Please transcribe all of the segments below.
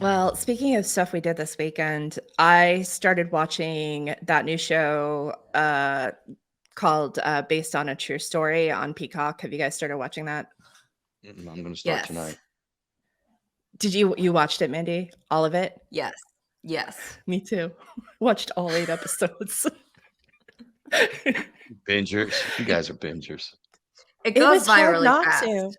Well, speaking of stuff we did this weekend, I started watching that new show called Based on a True Story on Peacock. Have you guys started watching that? I'm going to start Yes. tonight. Did you watched it, Mandy? All of it? Yes. Yes. Me too. Watched all 8 episodes. Bingers. You guys are bingers. It It goes was by hard really not to. fast.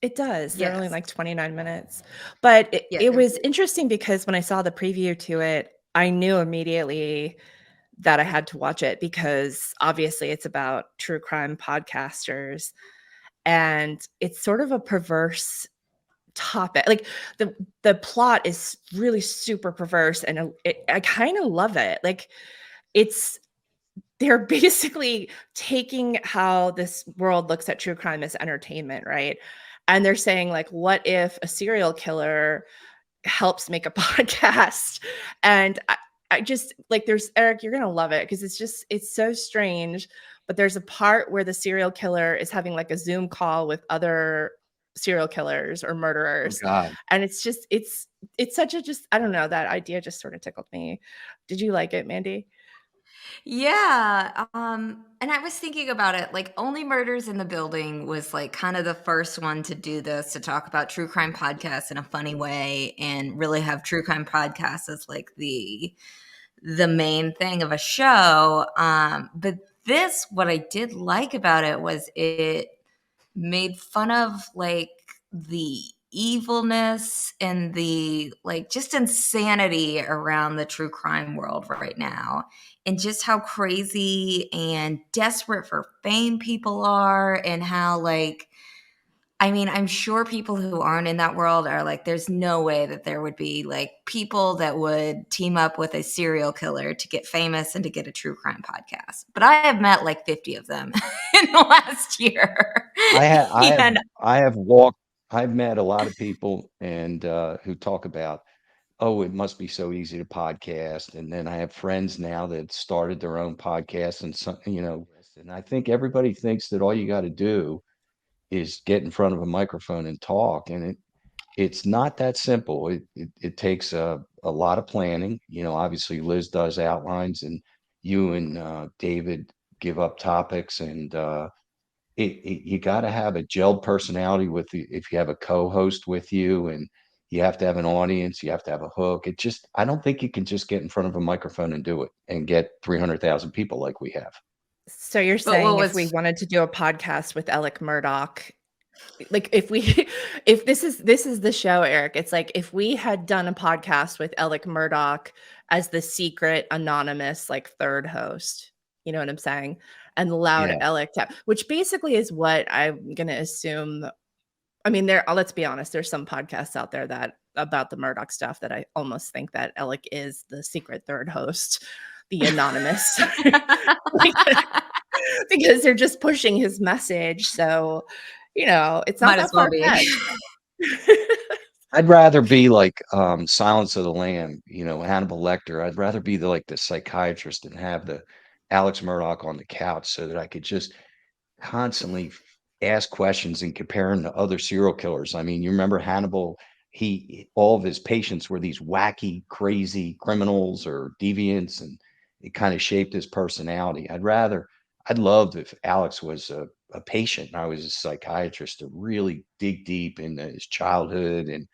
It does. They're only Yes. like 29 minutes. But it, Yeah. it was interesting because when I saw the preview to it, I knew immediately that I had to watch it because obviously it's about true crime podcasters and it's sort of a perverse topic. Like the plot is really super perverse and I kind of love it. Like it's they're basically taking how this world looks at true crime as entertainment, right? And they're saying like, what if a serial killer helps make a podcast? And I just like, there's Eric, you're gonna love it because it's so strange. But there's a part where the serial killer is having like a Zoom call with other serial killers or Oh, murderers, God. and it's such a just I don't know, that idea just sort of tickled me. Did you like it, Mandy? Yeah. And I was thinking about it, like Only Murders in the Building was like kind of the first one to do this, to talk about true crime podcasts in a funny way and really have true crime podcasts as like the main thing of a show. But this, what I did like about it was it made fun of like the evilness and the like just insanity around the true crime world right now, and just how crazy and desperate for fame people are, and how like, I mean, I'm sure people who aren't in that world are like, there's no way that there would be like people that would team up with a serial killer to get famous and to get a true crime podcast. But I have met like 50 of them in the last year. I have, I have, And I have walked, I've met a lot of people and who talk about, oh, it must be so easy to podcast. And then I have friends now that started their own podcast and some, and I think everybody thinks that all you got to do is get in front of a microphone and talk. And it's not that simple. It takes a lot of planning. Obviously Liz does outlines and you and David give up topics and you got to have a gelled personality with if you have a co-host with you, and you have to have an audience, you have to have a hook. I don't think you can just get in front of a microphone and do it and get 300,000 people like we have. So you're but what saying if we was wanted to do a podcast with Alec Murdoch, like if we if this is the show, Eric, it's like if we had done a podcast with Alec Murdoch as the secret anonymous like third host, you know what I'm saying? And allowed Yeah. Alec to, which basically is what I'm gonna assume. I mean, let's be honest, there's some podcasts out there that about the Murdoch stuff that I almost think that Alec is the secret third host, the anonymous. Because they're just pushing his message. So, it's not might as that well far be. fetched. I'd rather be like Silence of the Lamb, Hannibal Lecter. I'd rather be the psychiatrist and have the Alex Murdoch on the couch so that I could just constantly ask questions and compare him to other serial killers. I mean, you remember Hannibal, all of his patients were these wacky, crazy criminals or deviants, and it kind of shaped his personality. I'd love if Alex was a patient and I was a psychiatrist to really dig deep into his childhood and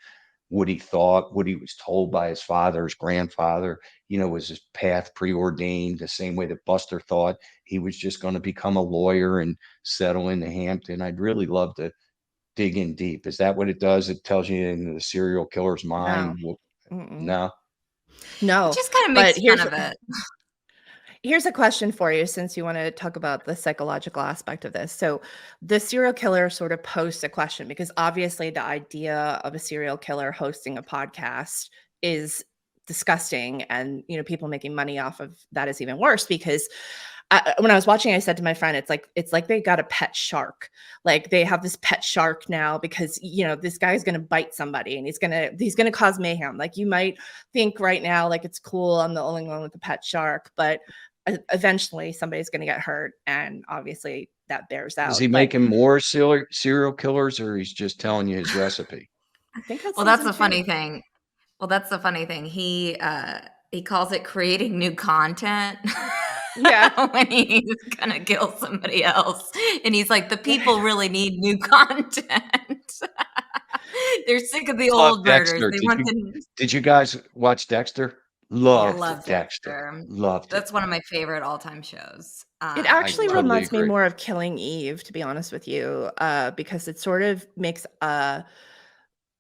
what he thought, what he was told by his father, his grandfather, was his path preordained the same way that Buster thought he was just going to become a lawyer and settle into Hampton. I'd really love to dig in deep. Is that what it does? It tells you into the serial killer's No. mind. Mm-mm. No. It No. just kind of But makes fun of it. here's a question for you, since you want to talk about the psychological aspect of this. So the serial killer sort of posed a question because obviously the idea of a serial killer hosting a podcast is disgusting, and people making money off of that is even worse because when I was watching, I said to my friend, it's like they got a pet shark. Like they have this pet shark now because this guy's gonna bite somebody and he's gonna cause mayhem. Like you might think right now like it's cool, I'm the only one with the pet shark, but eventually somebody's gonna get hurt, and obviously that bears Is out. he But making more serial killers or he's just telling you his recipe? I think that's Well, that's season the two. funny thing. Well, that's the funny thing. He calls it creating new content Yeah. when he's gonna kill somebody else, and he's like, "The people really need new content." They're sick of the Love old murders. Dexter. They want the Did you guys watch Dexter? I Loved love Dexter. Dexter. Loved it. That's one of my favorite all-time shows. It I actually totally reminds me agree. more of Killing Eve, to be honest with you, because it sort of makes,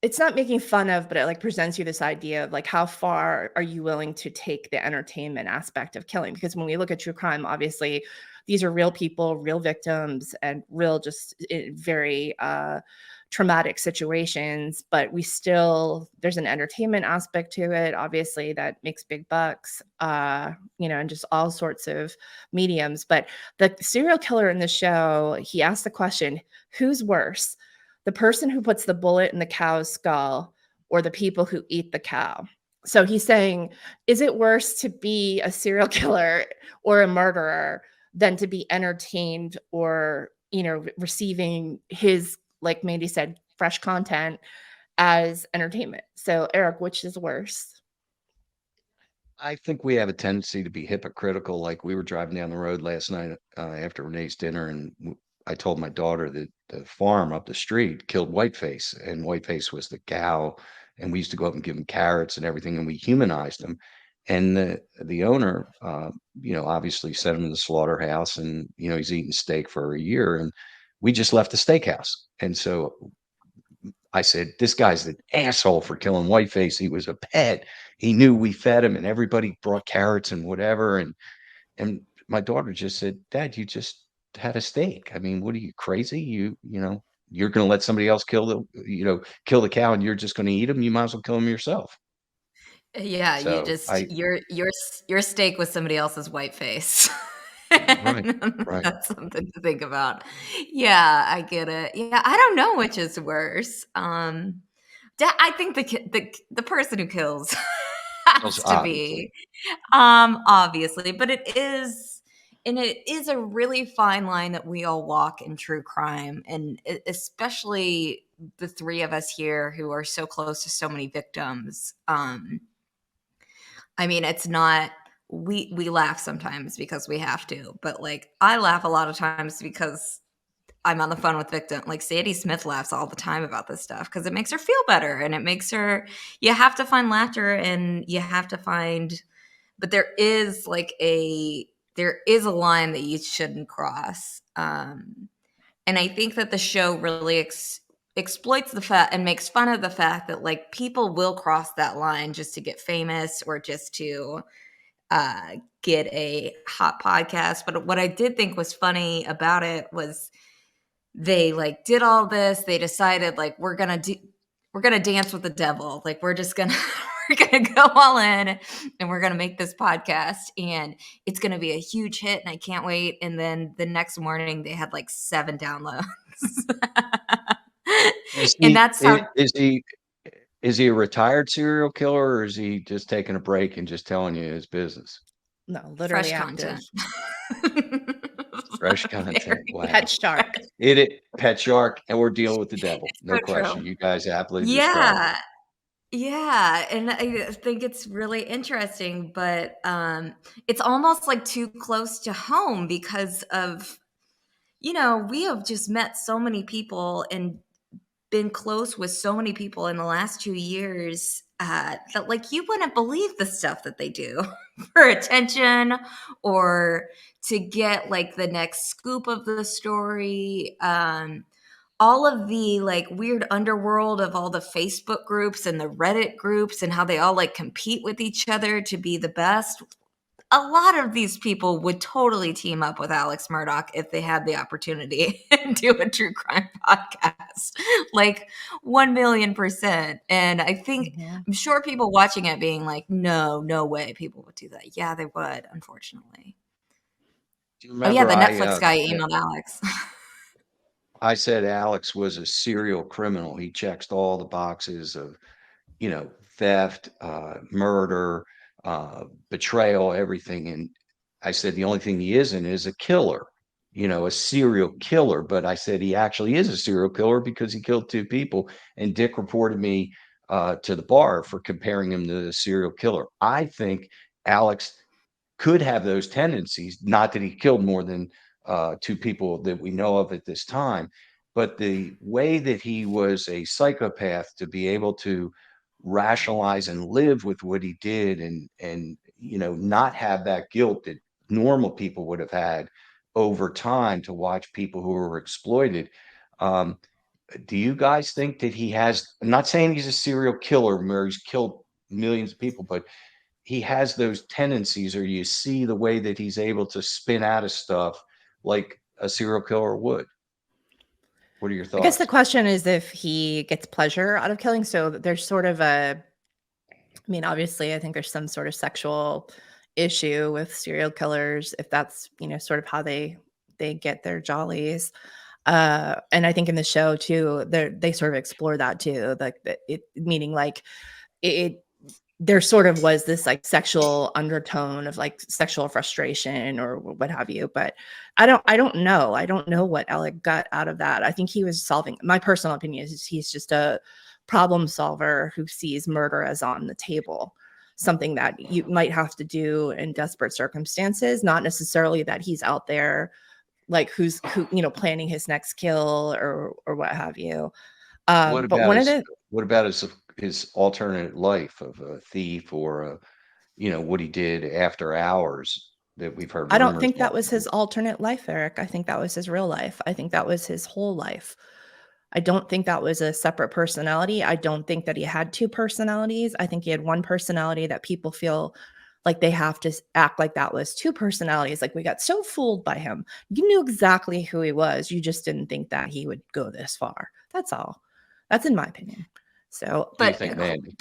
it's not making fun of, but it, like, presents you this idea of, like, how far are you willing to take the entertainment aspect of killing? Because when we look at true crime, obviously, these are real people, real victims, and real just very, traumatic situations, but we still there's an entertainment aspect to it, obviously, that makes big bucks, and just all sorts of mediums, but the serial killer in the show, he asked the question, "Who's worse? The person who puts the bullet in the cow's skull or the people who eat the cow?" So he's saying, is it worse to be a serial killer or a murderer than to be entertained or, receiving his, like Mandy said, fresh content as entertainment? So, Eric, which is worse? I think we have a tendency to be hypocritical. Like we were driving down the road last night after Renee's dinner, and I told my daughter that the farm up the street killed Whiteface, and Whiteface was the cow, and we used to go up and give him carrots and everything, and we humanized him. And the owner, obviously sent him to the slaughterhouse, and he's eating steak for a year, and we just left the steakhouse. And so I said, "This guy's an asshole for killing Whiteface. He was a pet. He knew we fed him, and everybody brought carrots and whatever." And my daughter just said, "Dad, you just had a steak. I mean, what are you crazy? You're going to let somebody else kill the cow, and you're just going to eat him. You might as well kill him yourself." Yeah, you So just your steak was somebody else's white face. right, And right. that's something to think about. Yeah, I get it. Yeah, I don't know which is worse. I think the person who kills Kills has to obviously. be, obviously, but it is a really fine line that we all walk in true crime, and especially the three of us here who are so close to so many victims. I mean, it's not we laugh sometimes because we have to, but like I laugh a lot of times because I'm on the phone with victim. Like Sadie Smith laughs all the time about this stuff because it makes her feel better and it makes her you have to find laughter and you have to find but there is a line that you shouldn't cross. And I think that the show really exploits the fact and makes fun of the fact that like people will cross that line just to get famous or just to get a hot podcast. But what I did think was funny about it was they like did all this. They decided like we're gonna dance with the devil. Like we're just gonna we're gonna go all in and we're gonna make this podcast and it's gonna be a huge hit and I can't wait. And then the next morning they had like 7 downloads. Is And he that's i- how is he is he a retired serial killer, or is he just taking a break and just telling you his business? No, fresh literally active. content. Fresh Very content. Pet Wow. shark. Pet shark, and we're dealing with the devil. It's No so true. question. You guys aptly described it. Yeah. Yeah, and I think it's really interesting, but it's almost like too close to home because of we have just met so many people and been close with so many people in the last 2 years that like you wouldn't believe the stuff that they do for attention or to get like the next scoop of the story. All of the like weird underworld of all the Facebook groups and the Reddit groups and how they all like compete with each other to be the best. A lot of these people would totally team up with Alex Murdoch if they had the opportunity and do a true crime podcast. Like 1,000,000%. And I think Mhm. I'm sure people watching it being like, no, no way people would do that. Yeah, they would, unfortunately. Do you Oh yeah, remember the Netflix guy emailed Alex. I said Alex was a serial criminal. He checks all the boxes of, theft, murder, betrayal, everything. And I said the only thing he isn't is a killer, a serial killer. But I said he actually is a serial killer because he killed 2 people. And Dick reported me to the bar for comparing him to the serial killer. I think Alex could have those tendencies, not that he killed more than 2 people that we know of at this time, but the way that he was a psychopath to be able to rationalize and live with what he did and not have that guilt that normal people would have had over time to watch people who were exploited. Um, do you guys think that he has, I'm not saying he's a serial killer where he's killed millions of people, but he has those tendencies, or you see the way that he's able to spin out of stuff like a serial killer would? What are your I guess the thoughts? question is if he gets pleasure out of killing. So there's sort of I mean, obviously, I think there's some sort of sexual issue with serial killers, if that's, sort of how they get their jollies. And I think in the show too, they sort of explore that too, like meaning like it there sort of was this like sexual undertone of like sexual frustration or what have you. But I don't know what Alec got out of that. I think he was solving, my personal opinion is he's just a problem solver who sees murder as on the table, something that you might have to do in desperate circumstances, not necessarily that he's out there like planning his next kill or what have you. What But about one of his the what about his alternate life of a thief, or what he did after hours that we've heard I don't rumors think that was his alternate life, Eric. I think that was his real life. I think that was his whole life. I don't think that was a separate personality. I don't think that he had two personalities. I think he had one personality that people feel like they have to act like that was two personalities. Like we got so fooled by him. You knew exactly who he was. You just didn't think that he would go this far. That's all. That's in my opinion. So, Do you But think, Mandy?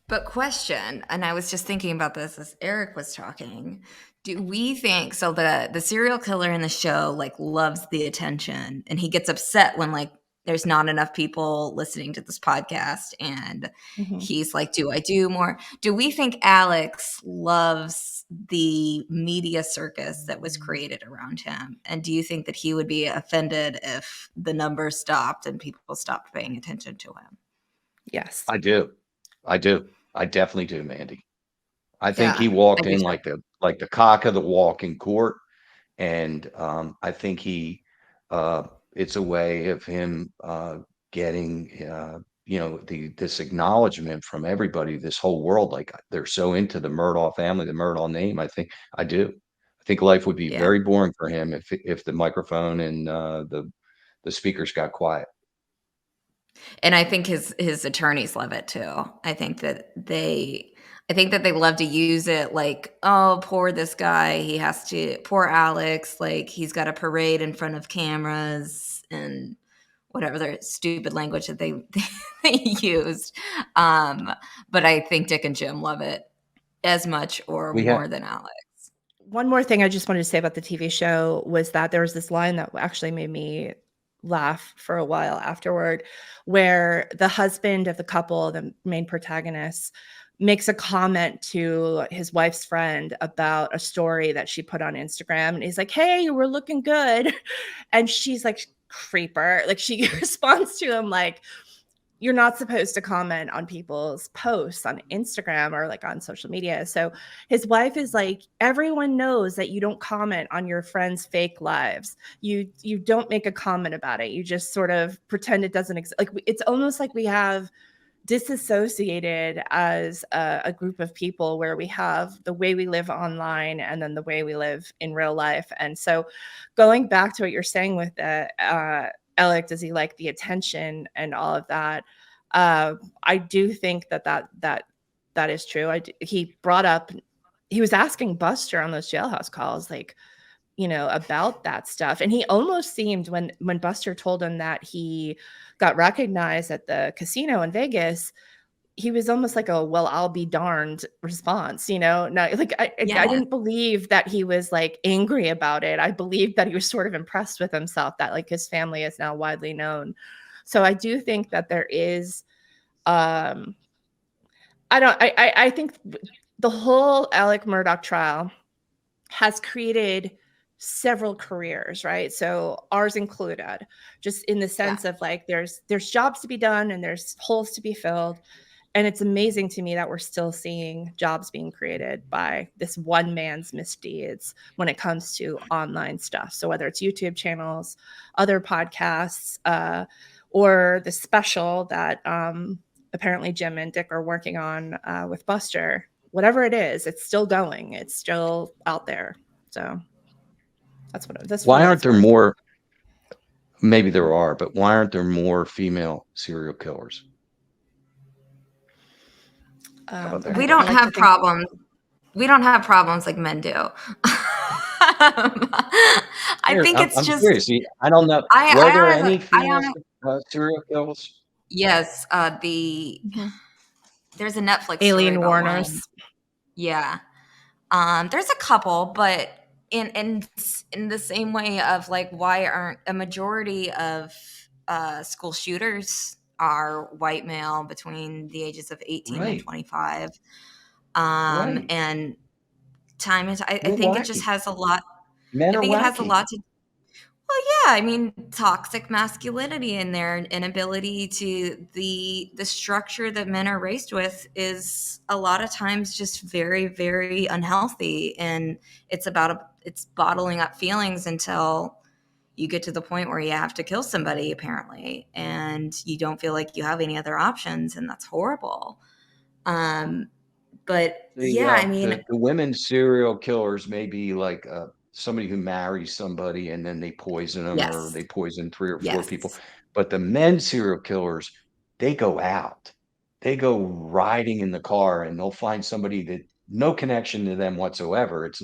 but question, and I was just thinking about this as Eric was talking. Do we think so the serial killer in the show like loves the attention and he gets upset when like there's not enough people listening to this podcast and mhm. he's like, do I do more? Do we think Alex loves the media circus that was created around him? And do you think that he would be offended if the numbers stopped and people stopped paying attention to him? Yes. I do. I do. I definitely do, Mandy. I think Yeah, he I walked do in too. like the cock of the walk in court. And I think it's a way of him getting, this acknowledgement from everybody, this whole world. Like they're so into the Murdaugh family, the Murdaugh name. I think I do. I think life would be Yeah. very boring for him if the microphone and the speakers got quiet. And I think his attorneys love it too. I think that they love to use it like, "Oh, poor this guy. He has to poor Alex, like he's got a parade in front of cameras," and whatever their stupid language that they they used. Um, but I think Dick and Jim love it as much or We had more than Alex. One more thing I just wanted to say about the TV show was that there was this line that actually made me laugh for a while afterward, where the husband of the couple, the main protagonist, makes a comment to his wife's friend about a story that she put on Instagram. And he's like, "Hey, we're looking good." And she's like, "Creeper." Like she responds to him like, you're not supposed to comment on people's posts on Instagram or like on social media. So his wife is like, everyone knows that you don't comment on your friends' fake lives. You don't make a comment about it. You just sort of pretend it doesn't exist. Like it's almost like we have disassociated as a group of people where we have the way we live online and then the way we live in real life. And so going back to what you're saying with Alec, does he like the attention and all of that? I do think that is true. He brought up, he was asking Buster on those jailhouse calls, like, about that stuff. And he almost seemed when Buster told him that he got recognized at the casino in Vegas, he was almost like a well, I'll be darned response, No, like I Yeah. didn't believe that he was like angry about it. I believed that he was sort of impressed with himself that like his family is now widely known. So I do think that there is um I think the whole Alec Murdaugh trial has created several careers, right? So ours included, just in the Yeah. sense of like there's jobs to be done and there's holes to be filled. And it's amazing to me that we're still seeing jobs being created by this one man's misdeeds when it comes to online stuff. So whether it's YouTube channels, other podcasts, or the special that apparently Jim and Dick are working on with Buster, whatever it is, it's still going. It's still out there. So that's for Why what aren't it's there worth. more? Maybe there are, but why aren't there more female serial killers? How about We that? I don't like to have think problems. We don't have problems like men do. I Here, think it's I'm just curious. I don't know. Were there I any honestly I female honestly serial killers? yes, Mhm. there's a Netflix story Alien about one. Warners. Yeah. There's a couple, but in the same way of like why aren't a majority of school shooters are white male between the ages of 18 and Right, 25. right. And time is I We're think it just wacky. has a lot Men I are think it has a wacky. lot to well, yeah, I mean, toxic masculinity and their inability to the structure that men are raised with is a lot of times just very, very unhealthy, and it's bottling up feelings until you get to the point where you have to kill somebody, apparently, and you don't feel like you have any other options, and that's horrible. Um, but yeah, I mean, The women serial killers may be like somebody who marries somebody and then they poison them or yes, they poison 3 or 4 people. yes, But the men serial killers, they go out. They go riding in the car and they'll find somebody that no connection to them whatsoever. It's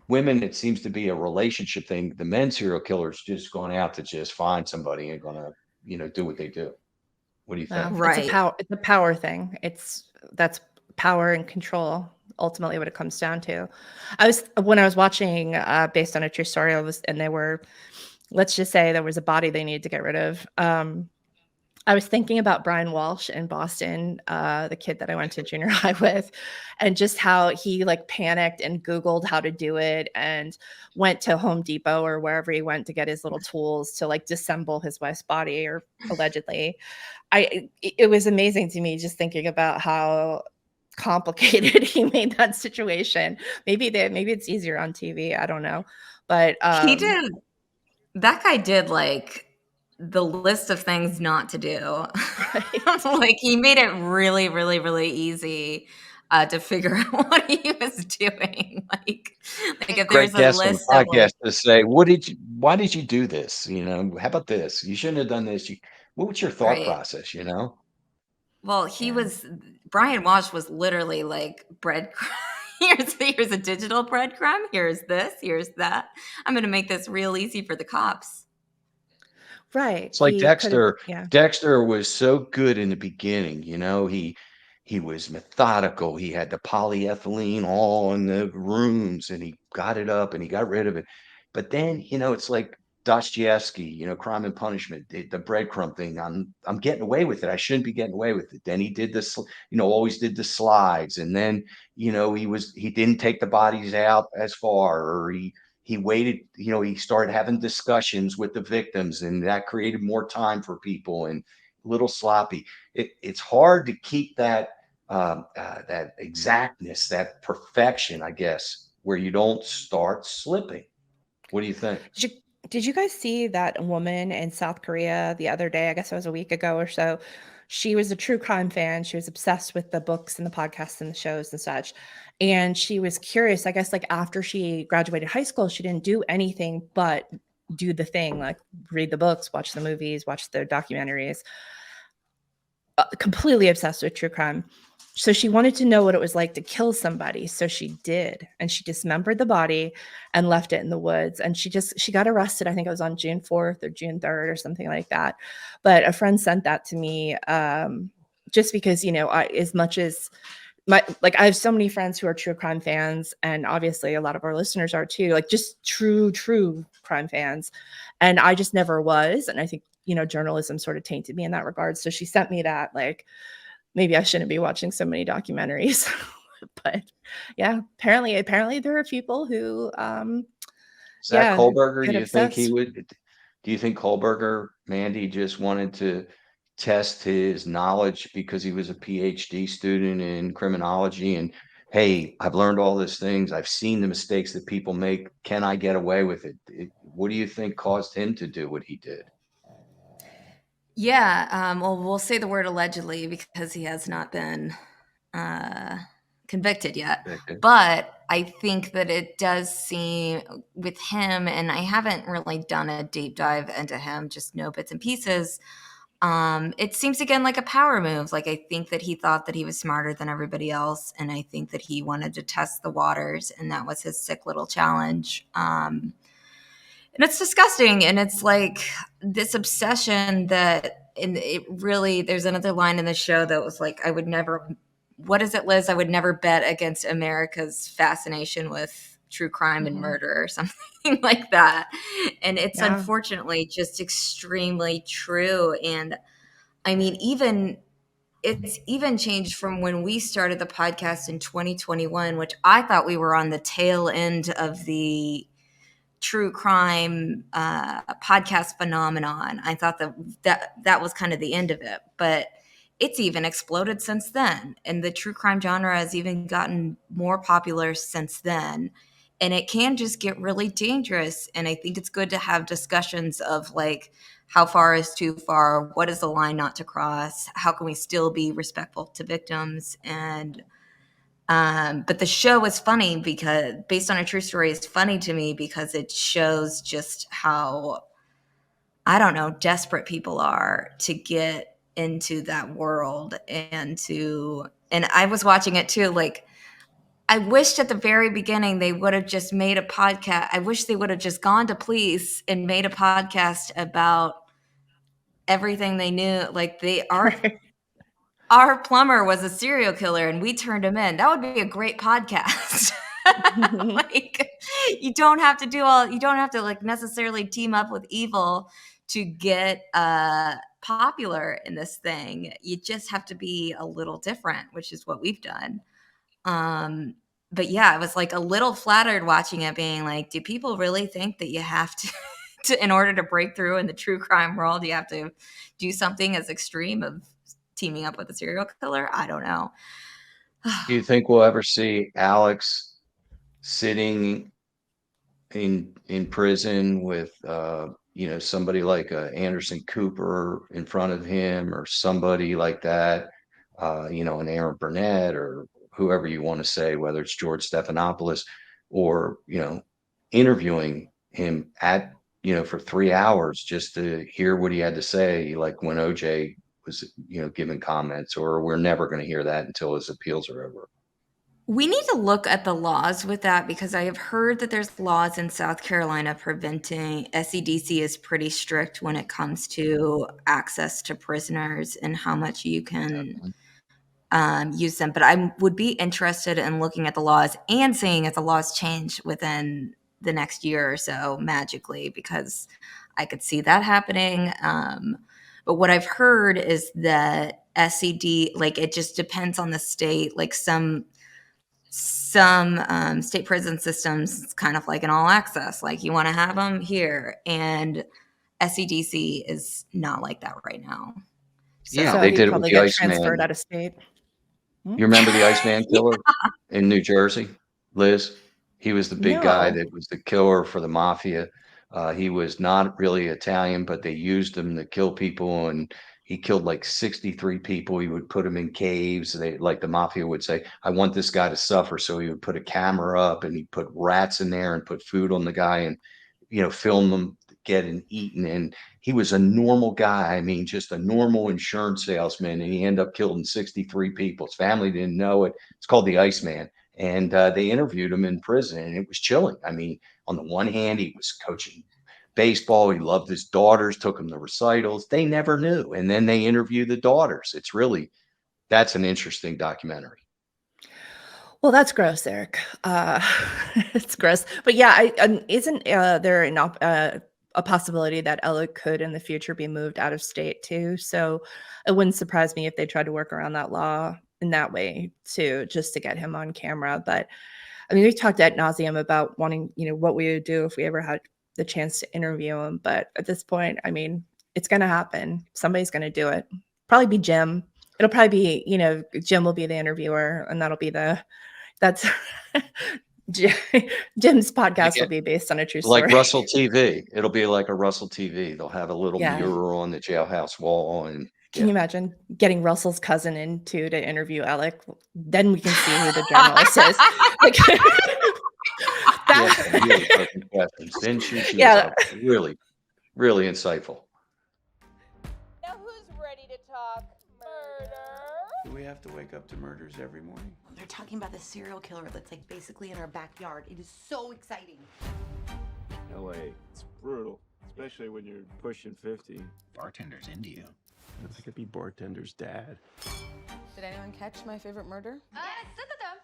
women, it seems to be a relationship thing. The men serial killers just going out to just find somebody and gonna, do what they do. What do you think? No, right. it's a power thing. That's power and control, ultimately what it comes down to. When I was watching, based on a true story, and they were, let's just say there was a body they needed to get rid of. I was thinking about Brian Walsh in Boston, the kid that I went to junior high with, and just how he like panicked and Googled how to do it and went to Home Depot or wherever he went to get his little tools to like dissemble his wife's body, or allegedly. It was amazing to me just thinking about how complicated he made that situation. Maybe it's easier on TV. I don't know, but He did That guy did, like, the list of things not to do. right. Like, he made it really, really, really easy, to figure out what he was doing. Like, if Great there's a guest on the list of, podcast like to say, why did you do this? How about this? You shouldn't have done this. What was your thought right. process? Well, Yeah. Brian Walsh was literally like breadcrumb. Here's a digital breadcrumb. Here's this. Here's that. I'm gonna make this real easy for the cops. Right. It's like He could have, Dexter. yeah. Dexter was so good in the beginning. He was methodical. He had the polyethylene all in the rooms and he got it up and he got rid of it. But then, it's like Dostoevsky, Crime and Punishment, the breadcrumb thing. I'm getting away with it. I shouldn't be getting away with it. Then he did always did the slides. And then, he didn't take the bodies out as far, or he waited, he started having discussions with the victims and that created more time for people and a little sloppy. It's hard to keep that exactness, that perfection, I guess, where you don't start slipping. What do you think? Did you did you guys see that woman in South Korea the other day? I guess it was a week ago or so. She was a true crime fan. She was obsessed with the books and the podcasts and the shows and such. And she was curious, I guess, like after she graduated high school, she didn't do anything but do the thing, like read the books, watch the movies, watch the documentaries. Completely obsessed with true crime. So she wanted to know what it was like to kill somebody. So she did. And she dismembered the body and left it in the woods. And she got arrested. I think it was on June 4th or June 3rd or something like that. But a friend sent that to me, just because, as much as I have so many friends who are true crime fans, and obviously a lot of our listeners are too, like just true crime fans. And I just never was. And I think, journalism sort of tainted me in that regard. So she sent me that, like, maybe I shouldn't be watching so many documentaries. But yeah, apparently there are people who Zach Yeah, Kohlberger, get obsessed. do you think Kohlberger, Mandy, just wanted to test his knowledge because he was a PhD student in criminology and, hey, I've learned all these things. I've seen the mistakes that people make. Can I get away with it? What do you think caused him to do what he did? Yeah, well, we'll say the word allegedly because he has not been uh, convicted yet. Convicted? But I think that it does seem with him, and I haven't really done a deep dive into him, just know bits and pieces. It seems again like a power move. Like I think that he thought that he was smarter than everybody else, and I think that he wanted to test the waters, and that was his sick little challenge. And it's disgusting, and it's like this obsession that, and it really, there's another line in the show that was like, I would never, what is it, Liz? I would never bet against America's fascination with true crime and Mhm. murder or something like that. And it's Yeah. unfortunately just extremely true. And I mean, even it's even changed from when we started the podcast in 2021, which I thought we were on the tail end of the true crime podcast phenomenon. I thought that was kind of the end of it, but it's even exploded since then, and the true crime genre has even gotten more popular since then. And it can just get really dangerous. And I think it's good to have discussions of like, how far is too far? What is the line not to cross? How can we still be respectful to victims? And but the show was funny because based on a true story is funny to me because it shows just how, I don't know, desperate people are to get into that world and I was watching it too. Like I wished at the very beginning they would have just made a podcast. I wish they would have just gone to police and made a podcast about everything they knew. Like Right. our plumber was a serial killer and we turned him in. That would be a great podcast. Mhm. Like you don't have to like necessarily team up with evil to get popular in this thing. You just have to be a little different, which is what we've done. Um but yeah, I was like a little flattered watching it being like, do people really think that you have to in order to break through in the true crime world, you have to do something as extreme of teaming up with a serial killer? I don't know. Do you think we'll ever see Alex sitting in prison with somebody like Anderson Cooper in front of him or somebody like that, an Aaron Burnett or whoever you want to say, whether it's George Stephanopoulos or interviewing him at for 3 hours just to hear what he had to say, like when OJ was giving comments, or we're never going to hear that until his appeals are over. We need to look at the laws with that because I have heard that there's laws in South Carolina preventing SEDC is pretty strict when it comes to access to prisoners and how much you can Definitely. use them. But I would be interested in looking at the laws and seeing if the laws change within the next year or so magically, because I could see that happening. But what I've heard is that SED, like it just depends on the state. Like some state prison systems, it's kind of like an all access. Like you want to have them here, and SEDC is not like that right now. Yeah, So they So he'd did it with probably the get transferred Iceman. out of state. Hmm? You remember the Iceman yeah. killer in New Jersey, Liz? He was the big guy No. that was the killer for the mafia. He was not really Italian, but they used him to kill people, and he killed like 63 people. He would put them in caves. They like the mafia would say, "I want this guy to suffer," so he would put a camera up and he'd put rats in there and put food on the guy and film them getting eaten. And he was a normal guy. I mean, just a normal insurance salesman. And he ended up killing 63 people. His family didn't know it. It's called the Iceman. And they interviewed him in prison, and it was chilling. I mean, on the one hand, he was coaching baseball. He loved his daughters, took them to recitals. They never knew. And then they interviewed the daughters. That's an interesting documentary. Well, that's gross, Eric. It's gross. But yeah, isn't there a possibility that Ella could in the future be moved out of state too? So it wouldn't surprise me if they tried to work around that law in that way too, just to get him on camera. But I mean, we've talked ad nauseum about wanting, what we would do if we ever had the chance to interview him. But at this point, I mean, it's going to happen. Somebody's going to do it. Probably be Jim. It'll probably be, Jim will be the interviewer, and that's Jim's podcast will be based on a true Like story. Russell TV. It'll be like a Russell TV. They'll have a little Yeah. mirror on the jailhouse wall, and Can you imagine getting Russell's cousin in too to interview Alec? Then we can see who the journalist is. Like, yeah, really perfect questions. Then she Yeah. was really, really insightful. Now who's ready to talk murder? Do we have to wake up to murders every morning? They're talking about the serial killer that's like basically in our backyard. It is so exciting. LA, it's brutal, especially when you're pushing 50. Bartender's into you. I could be bartender's dad. Did anyone catch my favorite murder?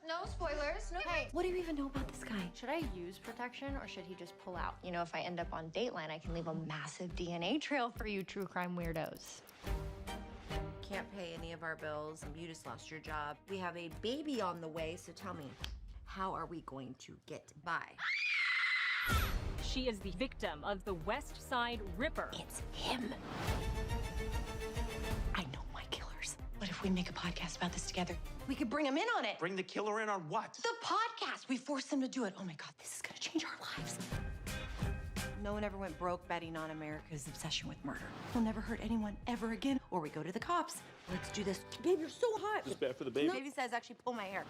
No spoilers. No. Hey, What do you even know about this guy? should I use protection or should he just pull out? You know, if I end up on Dateline, I can leave a massive DNA trail for you true crime weirdos. Can't pay any of our bills. You just lost your job. We have a baby on the way, so tell me, how are we going to get by? She is the victim of the West Side Ripper. It's him. I know my killers. What if we make a podcast about this together? We could bring him in on it. Bring the killer in on what? The podcast. We force him to do it. Oh my God, this is gonna change our lives. No one ever went broke betting on America's obsession with murder. We'll never hurt anyone ever again. Or we go to the cops. Let's do this. Babe, you're so hot. It's bad for the baby. No, baby says actually pull my hair.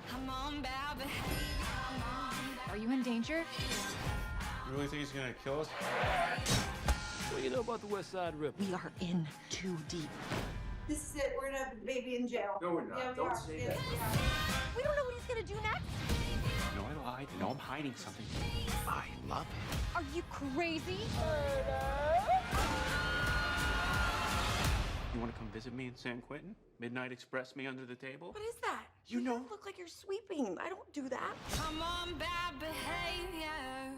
Are you in danger? You really think he's gonna kill us? What do you know about the West Side Ripper? We are in too deep. This is it. We're gonna have the baby in jail. No, we're not. Yeah, we Don't are. say Yes, that. we are. We don't know what he's gonna do next. No, I lied. No, I'm hiding something. I love it. Are you crazy? You want to come visit me in San Quentin? Midnight Express me under the table? What is that? You know- look like you're sweeping. I don't do that. Come on, bad behavior.